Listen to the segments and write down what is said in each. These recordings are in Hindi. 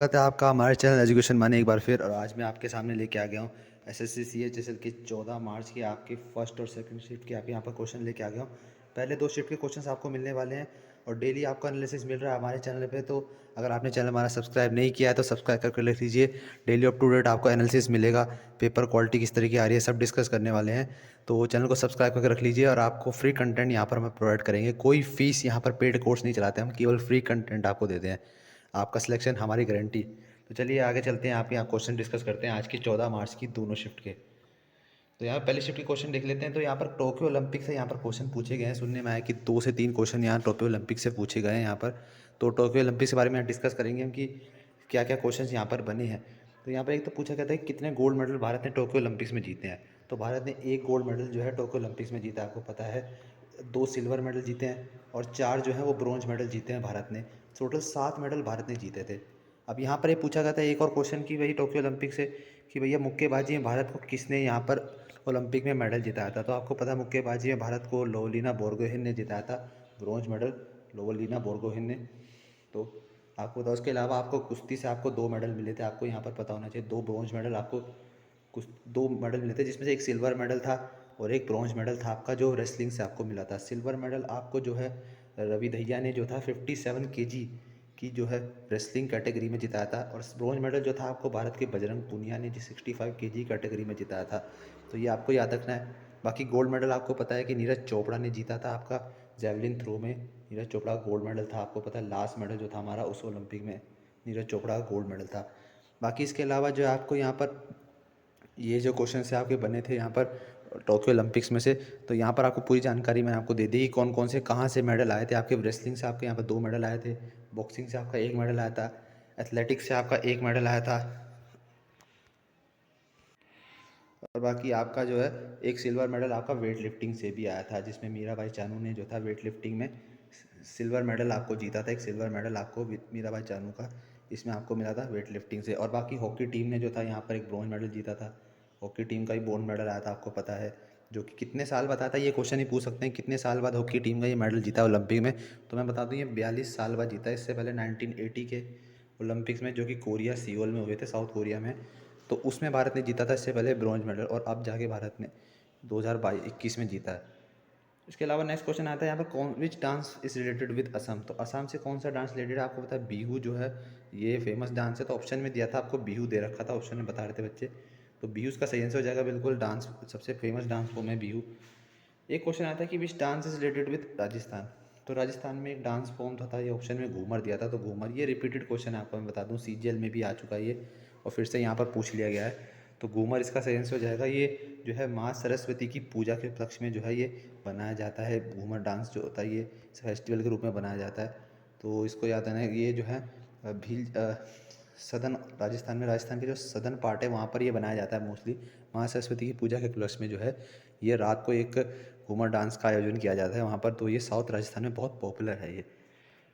स्वागत है आपका हमारे चैनल एजुकेशन माने एक बार फिर। और आज मैं आपके सामने लेके आ गया हूँ एसएससी सीएचएसएल के 14 मार्च की आपके फर्स्ट और सेकंड शिफ्ट के आप यहाँ पर क्वेश्चन लेके आ गया हूँ। पहले 2 शिफ्ट के क्वेश्चंस आपको मिलने वाले हैं और डेली आपको एनालिसिस मिल रहा है हमारे चैनल पे। तो अगर आपने चैनल हमारा सब्सक्राइब नहीं किया है तो सब्सक्राइब करके रख लीजिए। डेली अप टू डेट आपको एनालिसिस मिलेगा, पेपर क्वालिटी किस तरीके आ रही है सब डिस्कस करने वाले हैं। तो चैनल को सब्सक्राइब करके रख लीजिए और आपको फ्री कंटेंट यहाँ पर हम प्रोवाइड करेंगे। कोई फीस यहाँ पर पेड कोर्स नहीं चलाते हम, केवल फ्री कंटेंट आपको देते हैं। आपका सिलेक्शन हमारी गारंटी। तो चलिए आगे चलते हैं, आप यहाँ क्वेश्चन डिस्कस करते हैं आज की 14 मार्च की दोनों शिफ्ट के। तो यहाँ पहले शिफ्ट के क्वेश्चन देख लेते हैं। तो यहाँ पर टोक्यो ओलंपिक से यहाँ पर क्वेश्चन पूछे गए हैं। सुनने में आया कि 2 से 3 क्वेश्चन यहाँ टोक्यो ओलंपिक से पूछे गए हैं यहाँ पर। तो टोक्यो ओलंपिक के बारे में डिस्कस करेंगे हम कि क्या क्या क्वेश्चन यहाँ पर बने हैं। तो यहाँ पर एक तो पूछा गया था कि कितने गोल्ड मेडल भारत ने टोक्यो ओलंपिक्स में जीते हैं। तो भारत ने 1 गोल्ड मेडल जो है टोक्यो ओलंपिक्स में जीता है, आपको पता है। 2 सिल्वर मेडल जीते हैं और 4 जो है वो ब्रॉन्ज मेडल जीते हैं भारत ने। टोटल 7 मेडल भारत ने जीते थे। अब यहाँ पर ये पूछा गया था एक और क्वेश्चन कि भाई टोक्यो ओलंपिक से कि भैया मुक्केबाजी में भारत को किसने यहाँ पर ओलंपिक में मेडल जिताया था। तो आपको पता है मुक्केबाजी में भारत को लोवलीना बोरगोहेन ने जिताया था ब्रॉन्ज मेडल, लोवलीना बोरगोहेन ने। तो आपको पता, उसके अलावा आपको कुश्ती से आपको 2 मेडल मिले थे, आपको यहाँ पर पता होना चाहिए। 2 ब्रॉन्ज मेडल आपको, कुछ 2 मेडल मिले थे जिसमें से एक सिल्वर मेडल था और एक ब्रॉन्ज मेडल था आपका जो रेसलिंग से आपको मिला था। सिल्वर मेडल आपको जो है रवि दहिया ने जो था 57 केजी की जो है रेसलिंग कैटेगरी में जिताया था। और ब्रॉन्ज मेडल जो था आपको भारत के बजरंग पुनिया ने जी 65 केजी कैटेगरी में जिताया था। तो ये आपको याद रखना है। बाकी गोल्ड मेडल आपको पता है कि नीरज चोपड़ा ने जीता था आपका जेवलिन थ्रो में। नीरज चोपड़ा का गोल्ड मेडल था, आपको पता है। लास्ट मेडल जो था हमारा उस ओलंपिक में नीरज चोपड़ा का गोल्ड मेडल था। बाकी इसके अलावा जो है आपको यहाँ पर ये जो क्वेश्चन से आपके बने थे यहाँ पर टोक्यो ओलंपिक्स में से, तो यहाँ पर आपको पूरी जानकारी मैंने आपको दे दी कि कौन कौन से कहाँ से मेडल आए थे। आपके रेसलिंग से आपके यहाँ पर 2 मेडल आए थे, बॉक्सिंग से आपका 1 मेडल आया था, एथलेटिक्स से आपका 1 मेडल आया था और बाकी आपका जो है एक सिल्वर मेडल आपका वेट लिफ्टिंग से भी आया था, जिसमें मीराबाई चानू ने जो था वेट लिफ्टिंग में सिल्वर मेडल आपको जीता था। एक सिल्वर मेडल आपको मीराबाई चानू का इसमें आपको मिला था वेट लिफ्टिंग से। और बाकी हॉकी टीम ने जो था यहाँ पर एक ब्रॉन्ज मेडल जीता था। हॉकी टीम का ही ब्रॉन्ज मेडल आया था, आपको पता है। जो कि कितने साल बाद आता है, ये क्वेश्चन ही पूछ सकते हैं कितने साल बाद हॉकी टीम का ये मेडल जीता ओलंपिक में। तो मैं बता दूँ ये 42 साल बाद जीता है। इससे पहले 1980 के ओलंपिक्स में जो कि कोरिया सियोल में हुए थे, साउथ कोरिया में, तो उसमें भारत ने जीता था इससे पहले ब्रॉन्ज मेडल। और अब जाके भारत ने 2021 में जीता है। इसके अलावा नेक्स्ट क्वेश्चन आता है यहाँ पर कौन which dance is related with Assam. तो असम से कौन सा डांस रिलेटेड है, आपको पता है बिहू जो है ये फेमस डांस है। तो ऑप्शन में दिया था आपको बिहू दे रखा था, ऑप्शन में बता रहे थे बच्चे। तो बिहू इसका सही आंसर हो जाएगा बिल्कुल। डांस सबसे फेमस डांस फॉर्म है बिहू। एक क्वेश्चन आता है कि which dance is related with Rajasthan. तो राजस्थान में एक डांस फॉर्म था, ये ऑप्शन में घूमर दिया था। तो घूमर ये रिपीटेड क्वेश्चन है, आपको मैं बता दूं सीजीएल में भी आ चुका है ये और फिर से यहाँ पर पूछ लिया गया है। तो घूमर इसका सही आंसर हो जाएगा। ये जो है माँ सरस्वती की पूजा के उपलक्ष्य में जो है ये बनाया जाता है। घूमर डांस जो होता है ये फेस्टिवल के रूप में बनाया जाता है। तो इसको याद रखना है। ये जो है भील सदन राजस्थान में, राजस्थान के जो सदन पार्ट है वहाँ पर ये बनाया जाता है मोस्टली। माँ सरस्वती की पूजा के उपलक्ष्य में जो है ये रात को एक घूमर डांस का आयोजन किया जाता है वहाँ पर। तो ये साउथ राजस्थान में बहुत पॉपुलर है ये।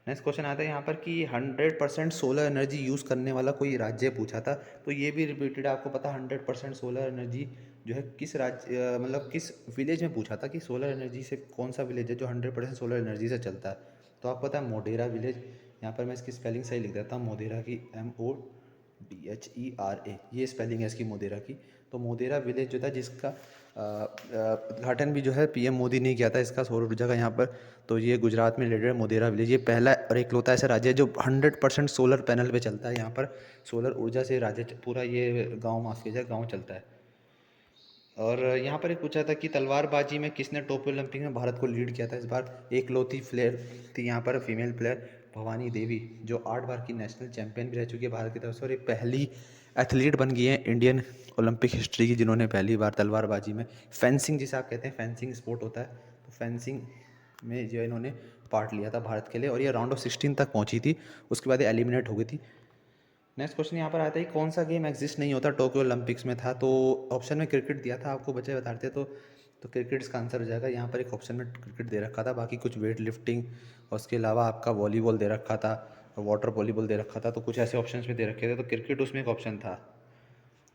नेक्स्ट क्वेश्चन आता है यहाँ पर कि 100% सोलर एनर्जी यूज़ करने वाला कोई राज्य पूछा था। तो ये भी रिपीटेड आपको पता, 100% सोलर एनर्जी जो है किस राज्य मतलब किस विलेज में पूछा था कि सोलर एनर्जी से कौन सा विलेज है जो 100% सोलर एनर्जी से चलता है। तो आपको पता है मोढेरा विलेज। यहाँ पर मैं इसकी स्पेलिंग सही लिख देता हूँ, मोढेरा की MODHERA ये स्पेलिंग है इसकी मोढेरा की। तो मोढेरा विलेज जो था जिसका उद्घाटन भी जो है पीएम मोदी ने किया था इसका, सौर ऊर्जा का यहाँ पर। तो ये गुजरात में रिलेटेड मोढेरा विलेज। ये पहला और इकलौता ऐसा राज्य है जो 100% सोलर पैनल पे चलता है। यहाँ पर सोलर ऊर्जा से राज्य पूरा ये गांव माफ कीजिए गांव चलता है। और यहाँ पर एक पूछा था कि तलवारबाजी में किसने टोक्यो ओलंपिक में भारत को लीड किया था इस बार। एकलौती प्लेयर थी यहाँ पर फीमेल प्लेयर भवानी देवी, जो 8 बार की नेशनल चैंपियन भी रह चुकी है भारत की तरफ से। और ये पहली एथलीट बन गई है इंडियन ओलंपिक हिस्ट्री की जिन्होंने पहली बार तलवारबाजी में, फेंसिंग जिसे आप कहते हैं, फेंसिंग स्पोर्ट होता है, तो फेंसिंग में जो इन्होंने पार्ट लिया था भारत के लिए। और ये राउंड ऑफ 16 तक पहुंची थी, उसके बाद एलिमिनेट हो गई थी। नेक्स्ट क्वेश्चन यहाँ पर आता है कौन सा गेम एग्जिस्ट नहीं होता टोक्यो ओलंपिक्स में था। तो ऑप्शन में क्रिकेट दिया था, आपको बच्चे बता रहे थे। तो क्रिकेट इसका आंसर हो जाएगा। यहाँ पर एक ऑप्शन में क्रिकेट दे रखा था, बाकी कुछ वेट लिफ्टिंग और उसके अलावा आपका वॉलीबॉल दे रखा था, वाटर वॉलीबॉल दे रखा था। तो कुछ ऐसे ऑप्शन में दे रखे थे, तो क्रिकेट उसमें एक ऑप्शन था।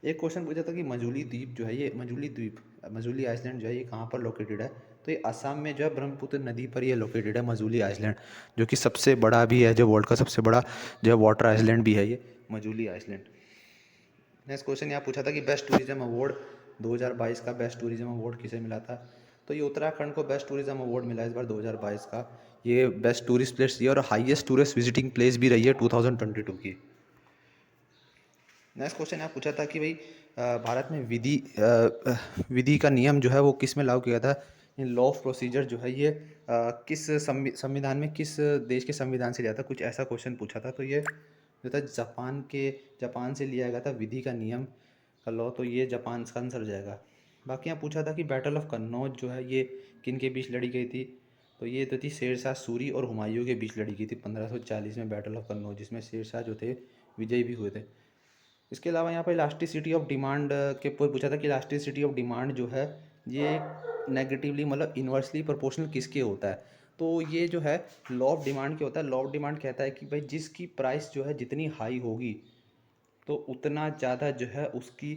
एक क्वेश्चन पूछा था कि मजूली द्वीप जो है ये मजूली द्वीप, मजूली आइसलैंड जो है ये कहाँ पर लोकेटेड है। तो ये असम में जो है ब्रह्मपुत्र नदी पर ये लोकेटेड है मजूली आइसलैंड, जो कि सबसे बड़ा भी है, जो वर्ल्ड का सबसे बड़ा जो है वाटर आइसलैंड भी है ये। मजूली आइसलैंड। नेक्स्ट क्वेश्चन यहाँ पूछा था कि बेस्ट टूरिज्म अवार्ड 2022 का बेस्ट टूरिज्म अवार्ड किसे मिला था। तो ये उत्तराखंड को बेस्ट टूरिज्म अवार्ड मिला है इस बार 2022 का। ये बेस्ट टूरिस्ट प्लेस ये और हाईएस्ट टूरिस्ट विजिटिंग प्लेस भी रही है 2022 की। नेक्स्ट क्वेश्चन यहाँ पूछा था कि भाई भारत में विधि का नियम जो है वो किस में लागू किया था। ये लॉ ऑफ प्रोसीजर जो है ये किस संविधान में किस देश के संविधान से लिया था, कुछ ऐसा क्वेश्चन पूछा था। तो ये जो था जापान से लिया गया था विधि का नियम का लॉ। तो ये जापान का आंसर हो जाएगा। बाकी यहाँ पूछा था कि बैटल ऑफ कन्नौज जो है ये किन के बीच लड़ी गई थी। तो ये तो थी शेरशाह सूरी और हुमायूं के बीच लड़ी गई थी 1540 में बैटल ऑफ कन्नौज, जिसमें शेरशाह जो थे विजयी भी हुए थे। इसके अलावा यहाँ पर इलास्टिसिटी ऑफ डिमांड के ऊपर पूछा था कि इलास्टिसिटी ऑफ डिमांड जो है ये नेगेटिवली मतलब इन्वर्सली प्रोपोर्शनल किसके होता है। तो ये जो है लॉ ऑफ डिमांड क्या होता है। लॉ ऑफ डिमांड कहता है कि भाई जिसकी प्राइस जो है जितनी हाई होगी तो उतना ज़्यादा जो है उसकी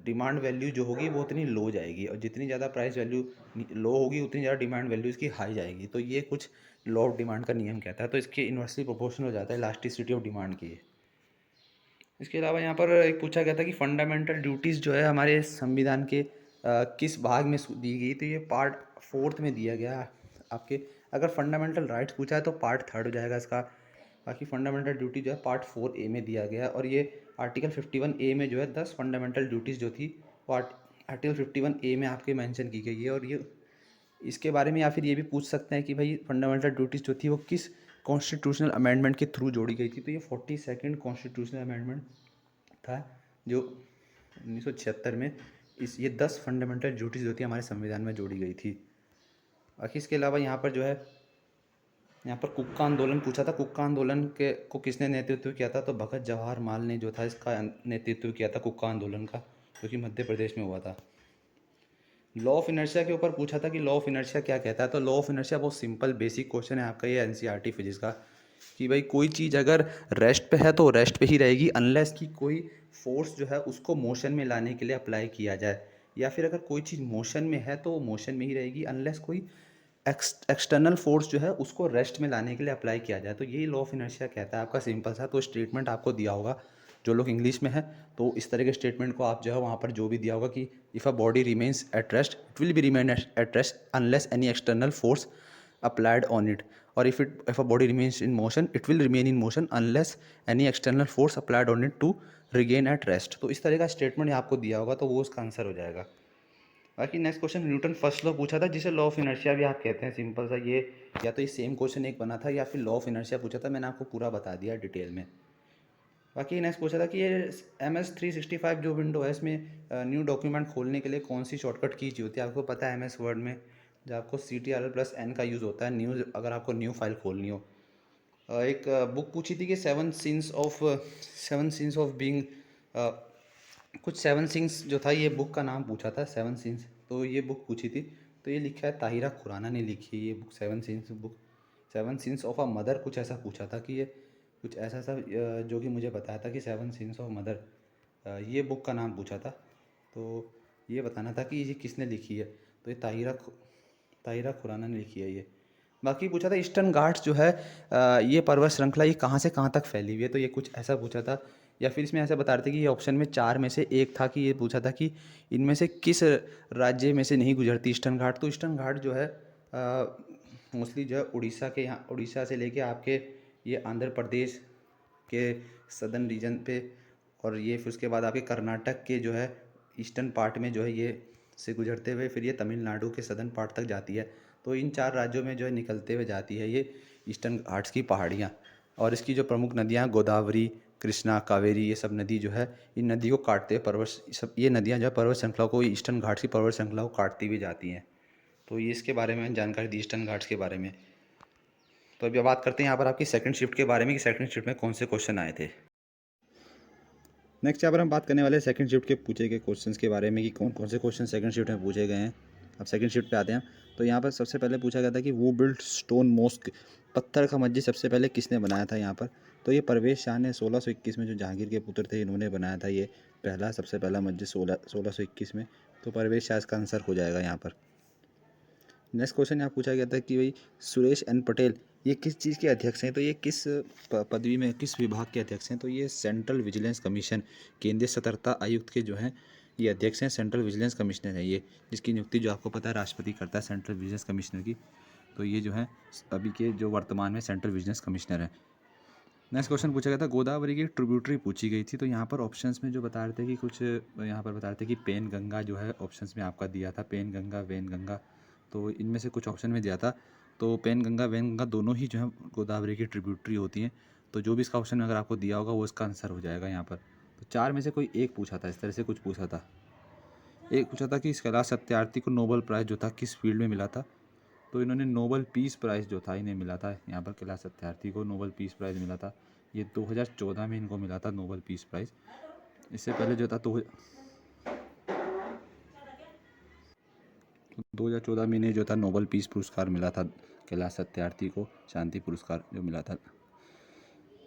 डिमांड वैल्यू जो होगी वो उतनी लो जाएगी, और जितनी ज़्यादा प्राइस वैल्यू लो होगी उतनी ज़्यादा डिमांड वैल्यू इसकी हाई जाएगी। तो ये कुछ लॉ ऑफ डिमांड का नियम कहता है। तो इसके इन्वर्सली प्रोपोर्शनल हो जाता है इलास्टिसिटी ऑफ डिमांड की। इसके अलावा यहाँ पर एक पूछा गया था कि फंडामेंटल ड्यूटीज़ जो है हमारे संविधान के किस भाग में दी गई। तो ये पार्ट 4 में दिया गया आपके। अगर फंडामेंटल राइट्स पूछा है तो पार्ट 3 हो जाएगा इसका। बाकी फंडामेंटल ड्यूटी जो है पार्ट 4A में दिया गया है, और ये आर्टिकल 51A में जो है 10 फंडामेंटल ड्यूटीज़ जो थी वो आर्टिकल 51A में आपके मेंशन की गई है। और ये इसके बारे में या फिर ये भी पूछ सकते हैं कि भाई फंडामेंटल ड्यूटीज़ जो थी वो किस कॉन्स्टिट्यूशनल अमेंडमेंट के थ्रू जोड़ी गई थी। तो ये 42nd कॉन्स्टिट्यूशनल अमेंडमेंट था जो 1976 में ये 10 फंडामेंटल ड्यूटीज़ जो थी हमारे संविधान में जोड़ी गई थी। बाकी इसके अलावा यहाँ पर जो है यहाँ पर कुक्का आंदोलन पूछा था। कुक्का आंदोलन के को किसने नेतृत्व किया था। तो भगत जवाहर माल ने जो था इसका नेतृत्व किया था कुक्का आंदोलन का, जो कि मध्य प्रदेश में हुआ था। लॉ ऑफ इनर्शिया के ऊपर पूछा था कि लॉ ऑफ इनर्शिया क्या कहता है। तो लॉ ऑफ इनर्शिया बहुत सिंपल बेसिक क्वेश्चन है आपका ये एनसीईआरटी फिजिक्स का, कि भाई कोई चीज़ अगर रेस्ट पे है तो रेस्ट पे ही रहेगी अनलेस कि कोई फोर्स जो है उसको मोशन में लाने के लिए अप्लाई किया जाए, या फिर अगर कोई चीज़ मोशन में है तो वो मोशन में ही रहेगी अनलेस कोई एक्सटर्नल फोर्स जो है उसको रेस्ट में लाने के लिए अप्लाई किया जाए। तो यही लॉ ऑफ इनर्शिया कहता है आपका सिंपल सा। तो स्टेटमेंट आपको दिया होगा जो लोग इंग्लिश में है तो इस तरह के स्टेटमेंट को आप जो है वहाँ पर जो भी दिया होगा कि if a body remains at rest it will be remain at rest unless any external force applied on it, or if a body remains in motion it will remain in motion unless any external force applied on it to regain at rest। तो इस तरह का स्टेटमेंट आपको दिया होगा तो वो उसका आंसर हो जाएगा। बाकी next question Newton first law पूछा था जिसे लॉ ऑफ इनर्शिया भी आप कहते हैं सिंपल सा। ये या तो ये सेम क्वेश्चन एक बना था या फिर लॉ ऑफ इनर्शिया पूछा था, मैंने आपको पूरा बता दिया डिटेल में। बाकी नेक्स्ट पूछा था कि ये MS365 जो विंडो है इसमें न्यू डॉक्यूमेंट खोलने के लिए कौन सी शॉर्टकट की होती है। आपको पता है MS वर्ड में जब आपको CTRL+N का यूज़ होता है न्यू, अगर आपको न्यू फाइल खोलनी हो। एक बुक पूछी थी कि सेवन सिंस ऑफ बीइंग कुछ 7 सिंस जो था, ये बुक का नाम पूछा था 7 सिंस। तो ये बुक पूछी थी, तो ये लिखा है ताहिरा खुराना ने लिखी है ये book 7 since of a mother, कुछ ऐसा पूछा था कि ये कुछ ऐसा सा जो कि मुझे बताया था कि 7 सिंस ऑफ मदर ये बुक का नाम पूछा था। तो ये बताना था कि ये किसने लिखी है। तो ये ताहिरा खुराना ने लिखी है ये। बाकी पूछा था ईस्टर्न घाट्स जो है ये पर्वत श्रृंखला ये कहाँ से कहाँ तक फैली हुई है। तो ये कुछ ऐसा पूछा था, या फिर इसमें ऐसा बता रहे थे कि ये ऑप्शन में 4 में से एक था कि ये पूछा था कि इनमें से किस राज्य में से नहीं गुजरती ईस्टर्न घाट। तो ईस्टर्न घाट जो है मोस्टली जो है उड़ीसा के, यहाँ उड़ीसा से लेके आपके ये आंध्र प्रदेश के सदर्न रीजन पे, और ये फिर उसके बाद आपके कर्नाटक के जो है ईस्टर्न पार्ट में जो है ये से गुजरते हुए फिर ये तमिलनाडु के सदर्न पार्ट तक जाती है। तो इन 4 राज्यों में जो है निकलते हुए जाती है ये ईस्टर्न घाट्स की पहाड़ियाँ। और इसकी जो प्रमुख नदियाँ गोदावरी, कृष्णा, कावेरी, ये सब नदी जो है इन नदी को काटते हुए पर्वत सब ये नदियाँ जो है पर्वत श्रृंखला को ईस्टर्न घाट्स की पर्वत श्रृंखला को काटती हुई जाती हैं। तो ये इसके बारे में जानकारी दी ईस्टर्न घाट्स के बारे में। तो अभी बात करते हैं यहाँ पर आपकी सेकंड शिफ्ट के बारे में कि सेकंड शिफ्ट में कौन से क्वेश्चन आए थे। नेक्स्ट यहाँ पर हम बात करने वाले हैं सेकंड शिफ्ट के पूछे गए क्वेश्चंस के बारे में कि कौन कौन से क्वेश्चन सेकंड शिफ्ट में पूछे गए हैं। अब सेकंड शिफ्ट पे आते हैं। तो यहाँ पर सबसे पहले पूछा गया था कि वो बिल्ट स्टोन मॉस्क, पत्थर का मस्जिद सबसे पहले किसने बनाया था यहाँ पर। तो ये परवेश शाह ने 1621 में, जो जहांगीर के पुत्र थे इन्होंने बनाया था ये सबसे पहला मस्जिद 1621 में। तो परवेश शाह इसका आंसर हो जाएगा यहाँ पर। नेक्स्ट क्वेश्चन यहाँ पूछा गया था कि भाई सुरेश एन पटेल ये किस चीज़ के अध्यक्ष हैं? तो ये किस पदवी में, किस विभाग के अध्यक्ष हैं? तो ये सेंट्रल विजिलेंस कमीशन, केंद्रीय सतर्कता आयुक्त के जो हैं ये अध्यक्ष हैं। सेंट्रल विजिलेंस कमिश्नर है ये, जिसकी नियुक्ति जो आपको पता है राष्ट्रपति करता है सेंट्रल विजिलेंस कमिश्नर की। तो ये जो है अभी के जो वर्तमान में सेंट्रल विजिलेंस कमिश्नर है। नेक्स्ट क्वेश्चन पूछा गया था, गोदावरी की ट्रिब्यूटरी पूछी गई थी। तो यहाँ पर ऑप्शंस में जो बता रहे थे कि कुछ यहाँ पर बता रहे थे कि पेन गंगा जो है ऑप्शंस में आपका दिया था, पेन गंगा, वेन गंगा। तो इनमें से कुछ ऑप्शन में दिया था। तो पेन गंगा, वेन गंगा दोनों ही जो है गोदावरी की ट्रिब्यूटरी होती हैं। तो जो भी इसका ऑप्शन अगर आपको दिया होगा वो इसका आंसर हो जाएगा यहाँ पर। तो चार में से कोई एक पूछा था, इस तरह से कुछ पूछा था। एक पूछा था कि कैलाश सत्यार्थी को नोबेल प्राइज़ जो था किस फील्ड में मिला था। तो इन्होंने नोबेल पीस प्राइज़ जो था इन्हें मिला था। यहाँ पर कैलाश सत्यार्थी को नोबेल पीस प्राइज़ मिला था। ये 2014 में इनको मिला था नोबेल पीस प्राइज़। इससे पहले जो था 2014 में इन्हें जो था नोबेल पीस पुरस्कार मिला था, कैलाश सत्यार्थी को शांति पुरस्कार जो मिला था।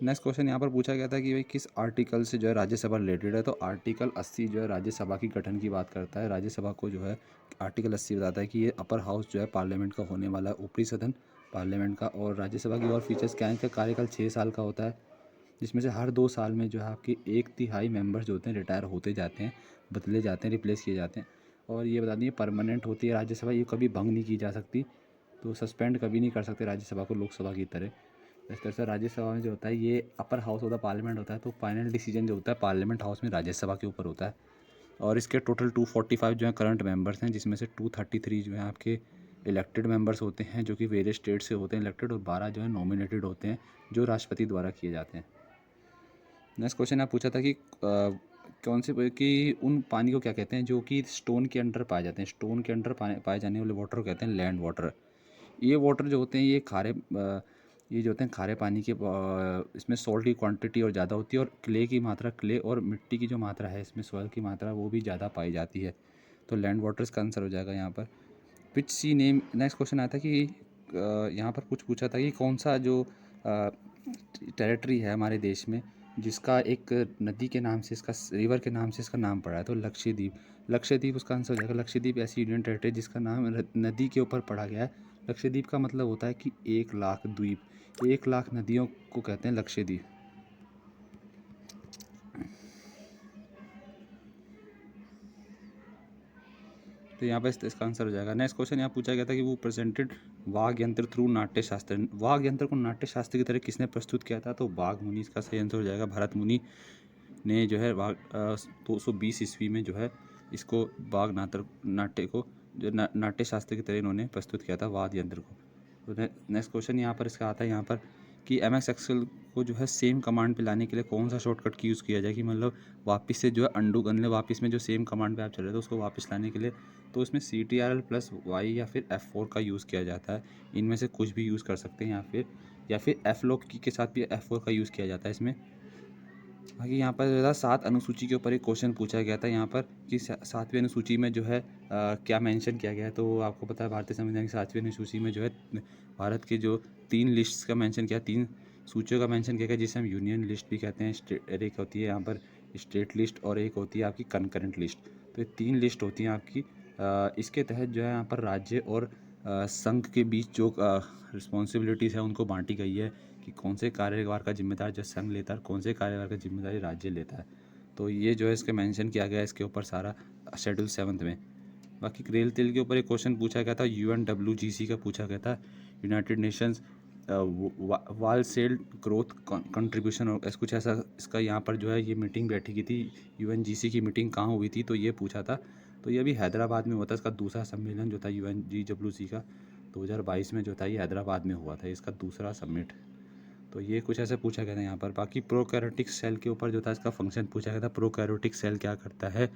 नेक्स्ट क्वेश्चन यहाँ पर पूछा गया था कि भाई किस आर्टिकल से जो है राज्यसभा रिलेटेड है। तो आर्टिकल 80 जो है राज्यसभा की गठन की बात करता है। राज्यसभा को जो है आर्टिकल 80 बताता है कि ये अपर हाउस जो है पार्लियामेंट का होने वाला है, ऊपरी सदन पार्लियामेंट का। और राज्यसभा की और फीचर्स क्या है, इनका कार्यकाल 6 साल का होता है, जिसमें से हर 2 साल में जो है आपके 1/3 मेंबर्स जो होते हैं रिटायर होते जाते हैं, बदले जाते हैं, रिप्लेस किए जाते हैं। और ये बता दें परमानेंट होती है राज्यसभा, ये कभी भंग नहीं की जा सकती। तो सस्पेंड कभी नहीं कर सकते राज्यसभा को लोकसभा की तरह। इस तरह से राज्यसभा में जो होता है ये अपर हाउस होता है, पार्लियामेंट होता है। तो फाइनल डिसीजन जो होता है पार्लियामेंट हाउस में राज्यसभा के ऊपर होता है। और इसके टोटल 245 जो है करंट मेंबर्स हैं, जिसमें से 233 जो है आपके इलेक्टेड मेंबर्स होते हैं जो कि वेरियस स्टेट से होते हैं इलेक्टेड, और 12 जो है नॉमिनेटेड होते हैं जो राष्ट्रपति द्वारा किए जाते हैं। नेक्स्ट क्वेश्चन आप पूछा था कि कौन से कि उन पानी को क्या कहते हैं जो कि स्टोन के अंडर पाए जाते हैं। स्टोन के अंडर पाए जाने वाले वाटर को कहते हैं लैंड वाटर। ये वाटर जो होते हैं ये ये जो होते हैं खारे पानी के इसमें सॉल्ट की क्वांटिटी और ज़्यादा होती है, और क्ले की मात्रा, क्ले और मिट्टी की जो मात्रा है इसमें सॉइल की मात्रा वो भी ज़्यादा पाई जाती है। तो लैंड वाटर इसका आंसर हो जाएगा यहाँ पर। विच सी नेम। नेक्स्ट क्वेश्चन आता है कि यहाँ पर कुछ पूछा था कि कौन सा जो टेरिटरी है हमारे देश में जिसका एक नदी के नाम से, इसका रिवर के नाम से इसका नाम पड़ा है। तो लक्षद्वीप। लक्षद्वीप उसका आंसर हो जाएगा। लक्षद्वीप ऐसी यूनियन टेरिटरी जिसका नाम नदी के ऊपर पड़ा गया है। लक्षद्वीप का मतलब होता है कि 1,00,000 द्वीप, 1,00,000 नदियों को कहते हैं लक्षद्वीप। तो यहाँ पर इसका आंसर हो जाएगा। नेक्स्ट क्वेश्चन यहाँ पूछा गया था कि वो प्रेजेंटेड वाघ यंत्र थ्रू नाट्य शास्त्र। वाघ यंत्र को नाट्य शास्त्र की तरह किसने प्रस्तुत किया था। तो वाघ मुनि इसका सही आंसर हो जाएगा। भरत मुनि ने जो है वाघ 220 ईस्वी में जो है इसको वाघ नाट्य को जो नाट्य शास्त्र की तरह इन्होंने प्रस्तुत किया था वाद्य यंत्र को। तो नेक्स्ट क्वेश्चन यहाँ पर इसका आता है यहाँ पर कि MS एक्सेल को जो है सेम कमांड पे लाने के लिए कौन सा शॉर्टकट की यूज़ किया जाए, कि मतलब वापस से जो है अंडू करने, वापस में जो सेम कमांड पे आप चल रहे थे उसको वापस लाने के लिए। तो इसमें CTRL+Y या फिर F4 का यूज़ किया जाता है। इनमें से कुछ भी यूज़ कर सकते हैं, या फिर F-lock की के साथ भी F4 का यूज़ किया जाता है इसमें। बाकी यहाँ पर जो था 7 अनुसूची के ऊपर एक क्वेश्चन पूछा गया था यहाँ पर कि 7वीं अनुसूची में जो है क्या मेंशन किया गया है। तो आपको पता है भारतीय संविधान की 7वीं अनुसूची में जो है भारत के जो 3 लिस्ट्स का मेंशन किया, 3 सूचियों का मेंशन किया गया, जिसे हम यूनियन लिस्ट भी कहते हैं। एक होती है यहाँ पर स्टेट लिस्ट और एक होती है आपकी कंकरेंट लिस्ट। तो ये 3 लिस्ट होती हैं आपकी। इसके तहत जो है यहाँ पर राज्य और संघ के बीच जो रिस्पॉन्सिबिलिटीज़ है उनको बांटी गई है कि कौन से कार्यभार का जिम्मेदार जो संघ लेता है, कौन से कार्यभार का जिम्मेदारी राज्य लेता है। तो ये जो है इसके मेंशन किया गया है इसके ऊपर सारा शेड्यूल 7 में। बाकी रेल तेल के ऊपर एक क्वेश्चन पूछा गया था, UNWGC का पूछा गया था, यूनाइटेड नेशंस वाल सेल ग्रोथ कंट्रीब्यूशन, और कुछ ऐसा इसका यहाँ पर जो है ये मीटिंग बैठी की थी। UNGC की मीटिंग कहाँ हुई थी तो ये पूछा था। तो ये अभी हैदराबाद में हुआ था। इसका दूसरा सम्मेलन जो था UNGWC का 2022 में जो था ये हैदराबाद में हुआ था, इसका दूसरा समिट। तो ये कुछ ऐसे पूछा गया था यहाँ पर। बाकी प्रोकैरियोटिक सेल के ऊपर जो था इसका फंक्शन पूछा गया था, प्रोकैरियोटिक सेल क्या करता है,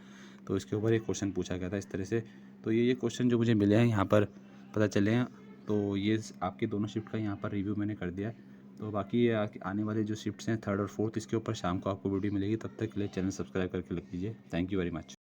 तो इसके ऊपर एक क्वेश्चन पूछा गया था इस तरह से। तो ये क्वेश्चन जो मुझे मिले हैं यहाँ पर पता चले हैं। तो ये आपके दोनों शिफ्ट का यहाँ पर रिव्यू मैंने कर दिया है। तो बाकी ये आने वाले जो शिफ्ट्स हैं 3rd और 4th, इसके ऊपर शाम को आपको वीडियो मिलेगी। तब तक के लिए चैनल सब्सक्राइब करके रख लीजिए। Thank you very much.